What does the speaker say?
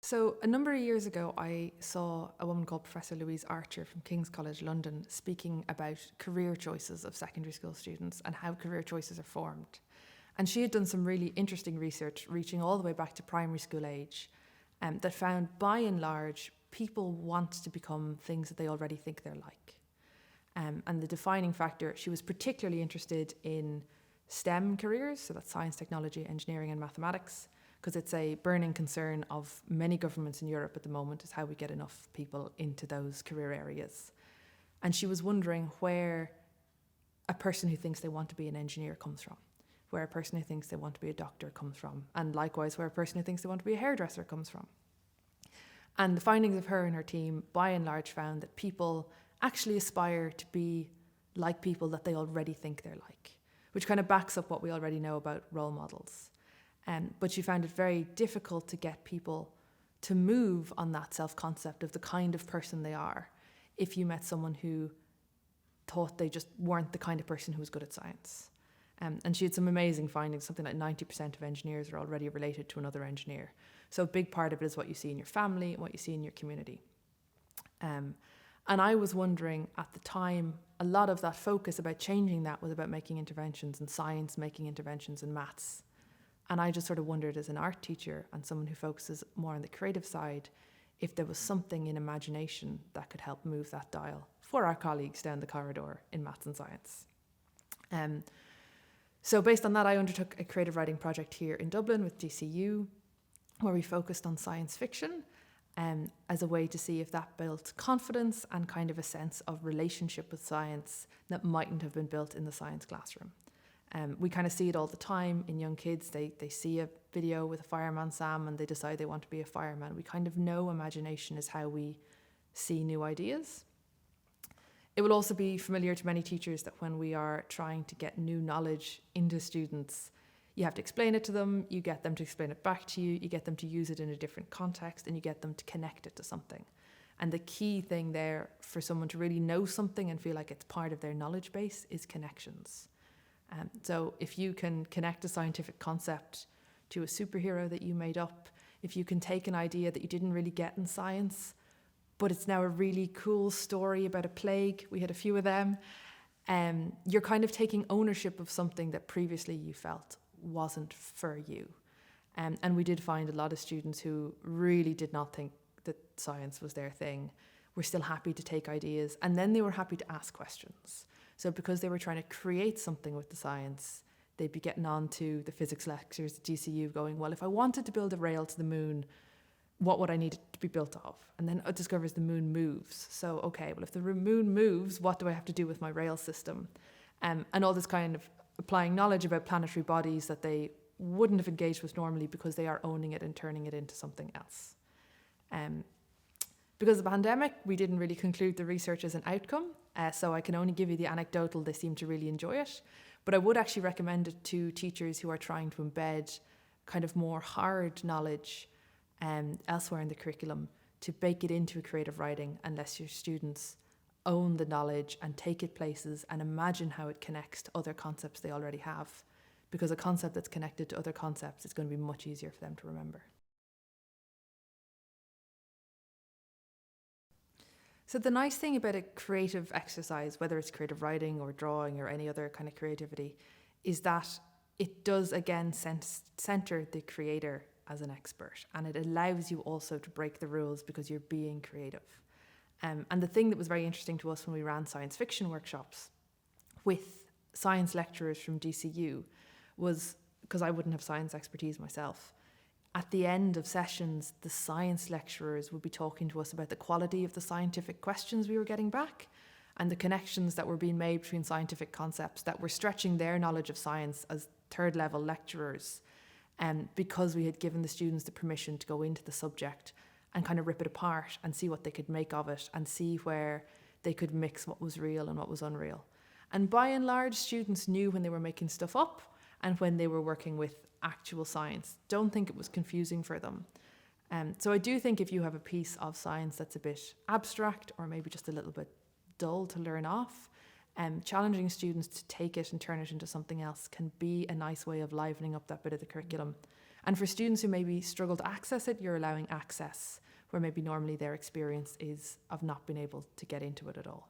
So a number of years ago, I saw a woman called Professor Louise Archer from King's College London speaking about career choices of secondary school students and how career choices are formed. And she had done some really interesting research reaching all the way back to primary school age that found, by and large, people want to become things that they already think they're like. And the defining factor, she was particularly interested in STEM careers, so that's science, technology, engineering and mathematics, because it's a burning concern of many governments in Europe at the moment, is how we get enough people into those career areas. And she was wondering where a person who thinks they want to be an engineer comes from, where a person who thinks they want to be a doctor comes from, and likewise where a person who thinks they want to be a hairdresser comes from. And the findings of her and her team, by and large, found that people actually aspire to be like people that they already think they're like, which kind of backs up what we already know about role models. But she found it very difficult to get people to move on that self-concept of the kind of person they are if you met someone who thought they just weren't the kind of person who was good at science. And she had some amazing findings, something like 90% of engineers are already related to another engineer. So a big part of it is what you see in your family and what you see in your community. And I was wondering at the time, a lot of that focus about changing that was about making interventions in science, making interventions in maths. And I just sort of wondered, as an art teacher and someone who focuses more on the creative side, if there was something in imagination that could help move that dial for our colleagues down the corridor in maths and science. So based on that, I undertook a creative writing project here in Dublin with DCU, where we focused on science fiction as a way to see if that built confidence and kind of a sense of relationship with science that mightn't have been built in the science classroom. We kind of see it all the time in young kids. They see a video with a fireman Sam and they decide they want to be a fireman. We kind of know imagination is how we see new ideas. It will also be familiar to many teachers that when we are trying to get new knowledge into students, you have to explain it to them, you get them to explain it back to you, you get them to use it in a different context, and you get them to connect it to something. And the key thing there for someone to really know something and feel like it's part of their knowledge base is connections. So if you can connect a scientific concept to a superhero that you made up, if you can take an idea that you didn't really get in science, but it's now a really cool story about a plague, we had a few of them, you're kind of taking ownership of something that previously you felt wasn't for you. And we did find a lot of students who really did not think that science was their thing, were still happy to take ideas, and then they were happy to ask questions. So because they were trying to create something with the science, they'd be getting on to the physics lectures at DCU going, well, if I wanted to build a rail to the moon, what would I need it to be built of? And then it discovers the moon moves. So, okay, well, if the moon moves, what do I have to do with my rail system? And all this kind of applying knowledge about planetary bodies that they wouldn't have engaged with normally because they are owning it and turning it into something else. Because of the pandemic, we didn't really conclude the research as an outcome, so I can only give you the anecdotal. They seem to really enjoy it. But I would actually recommend it to teachers who are trying to embed kind of more hard knowledge elsewhere in the curriculum, to bake it into a creative writing unless your students own the knowledge and take it places and imagine how it connects to other concepts they already have. Because a concept that's connected to other concepts is going to be much easier for them to remember. So the nice thing about a creative exercise, whether it's creative writing or drawing or any other kind of creativity, is that it does again center the creator as an expert, and it allows you also to break the rules because you're being creative. And the thing that was very interesting to us when we ran science fiction workshops with science lecturers from DCU was, because I wouldn't have science expertise myself, at the end of sessions, the science lecturers would be talking to us about the quality of the scientific questions we were getting back and the connections that were being made between scientific concepts that were stretching their knowledge of science as third level lecturers, because we had given the students the permission to go into the subject and kind of rip it apart and see what they could make of it and see where they could mix what was real and what was unreal. And by and large, students knew when they were making stuff up and when they were working with actual science. Don't think it was confusing for them. So I do think if you have a piece of science that's a bit abstract or maybe just a little bit dull to learn off, challenging students to take it and turn it into something else can be a nice way of livening up that bit of the curriculum. And for students who maybe struggle to access it, you're allowing access where maybe normally their experience is of not being able to get into it at all.